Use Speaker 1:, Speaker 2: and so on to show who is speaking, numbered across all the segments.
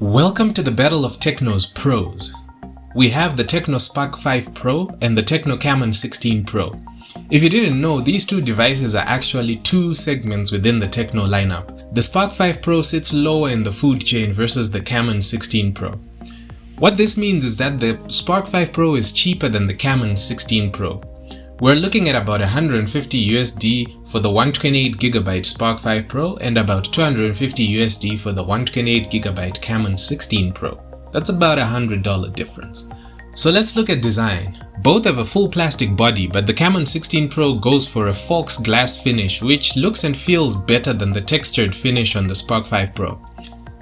Speaker 1: Welcome to the battle of Tecno's pros. We have the Tecno Spark 5 Pro and the Tecno Camon 16 Pro. If you didn't know, these two devices are actually two segments within the Tecno lineup. The Spark 5 Pro sits lower in the food chain versus the Camon 16 Pro. What this means is that the Spark 5 Pro is cheaper than the Camon 16 Pro. We're looking at about $150 USD for the 128GB Spark 5 Pro and about $250 USD for the 128GB Camon 16 Pro. That's about a $100 difference. So let's look at design. Both have a full plastic body, but the Camon 16 Pro goes for a forks glass finish, which looks and feels better than the textured finish on the Spark 5 Pro.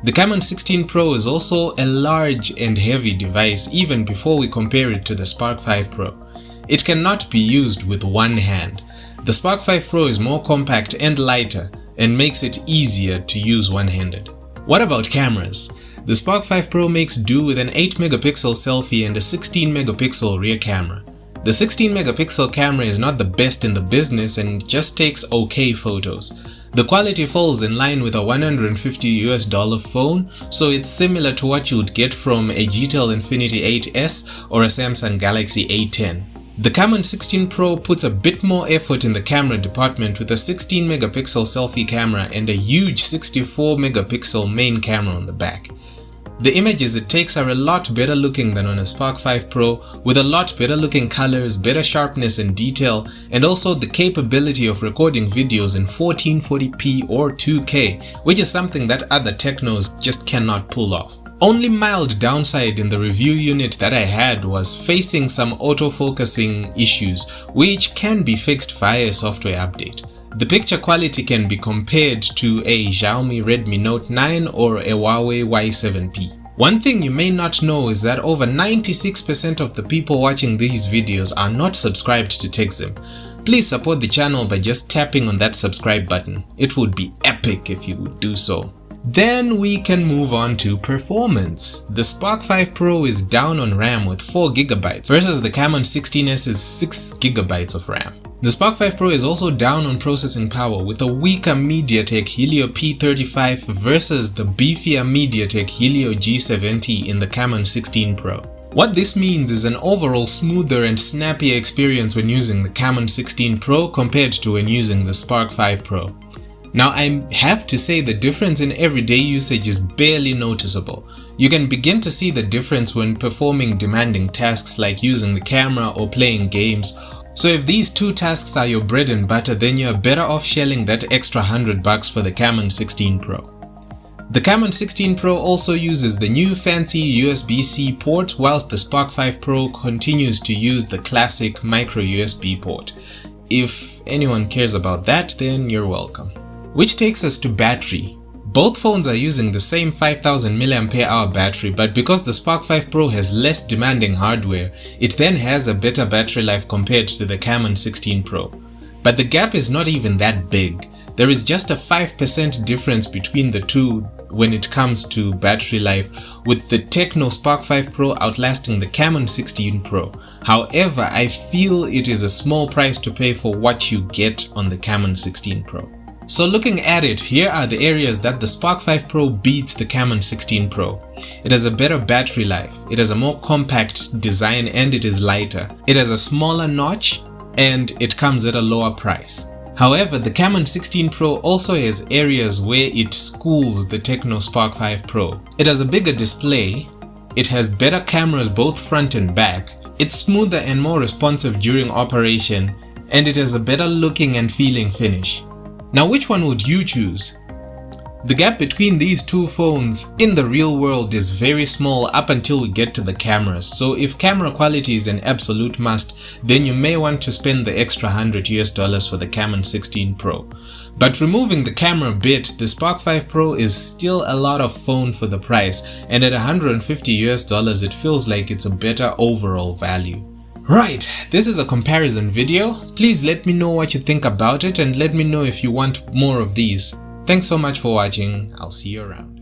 Speaker 1: The Camon 16 Pro is also a large and heavy device even before we compare it to the Spark 5 Pro. It cannot be used with one hand. The Spark 5 Pro is more compact and lighter and makes it easier to use one-handed. What about cameras? The Spark 5 Pro makes do with an 8MP selfie and a 16MP rear camera. The 16MP camera is not the best in the business and just takes okay photos. The quality falls in line with a $150 phone, so it's similar to what you would get from a GTEL Infinity 8S or a Samsung Galaxy A10. The Camon 16 Pro puts a bit more effort in the camera department with a 16MP selfie camera and a huge 64MP main camera on the back. The images it takes are a lot better looking than on a Spark 5 Pro, with a lot better looking colors, better sharpness and detail, and also the capability of recording videos in 1440p or 2K, which is something that other Tecnos just cannot pull off. Only mild downside in the review unit that I had was facing some autofocusing issues, which can be fixed via a software update. The picture quality can be compared to a Xiaomi Redmi Note 9 or a Huawei Y7P. One thing you may not know is that over 96% of the people watching these videos are not subscribed to TechZim. Please support the channel by just tapping on that subscribe button. It would be epic if you would do so. Then we can move on to performance. The Spark 5 Pro is down on RAM with 4GB versus the Camon 16S's 6GB of RAM. The Spark 5 Pro is also down on processing power with a weaker MediaTek Helio P35 versus the beefier MediaTek Helio G70 in the Camon 16 Pro. What this means is an overall smoother and snappier experience when using the Camon 16 Pro compared to when using the Spark 5 Pro. Now I have to say the difference in everyday usage is barely noticeable. You can begin to see the difference when performing demanding tasks like using the camera or playing games. So if these two tasks are your bread and butter, then you're better off shelling that extra $100 for the Camon 16 Pro. The Camon 16 Pro also uses the new fancy Usbc port, whilst the Spark 5 Pro continues to use the classic micro USB port. If anyone cares about that, then you're welcome. Which takes us to battery. Both phones are using the same 5000 mAh battery, but because the Spark 5 Pro has less demanding hardware, it then has a better battery life compared to the Camon 16 Pro. But the gap is not even that big. There is just a 5% difference between the two when it comes to battery life, with the Tecno Spark 5 Pro outlasting the Camon 16 Pro. However, I feel it is a small price to pay for what you get on the Camon 16 Pro. So looking at it, here are the areas that the Spark 5 Pro beats the Camon 16 Pro. It has a better battery life, it has a more compact design and it is lighter. It has a smaller notch and it comes at a lower price. However, the Camon 16 Pro also has areas where it schools the Tecno Spark 5 Pro. It has a bigger display, it has better cameras both front and back, it's smoother and more responsive during operation, and it has a better looking and feeling finish. Now, which one would you choose? The gap between these two phones in the real world is very small up until we get to the cameras, so if camera quality is an absolute must, then you may want to spend the extra $100 for the Camon 16 Pro. But removing the camera bit, the Spark 5 Pro is still a lot of phone for the price, and at $150 it feels like it's a better overall value. Right, this is a comparison video. Please let me know what you think about it and let me know if you want more of these. Thanks so much for watching. I'll see you around.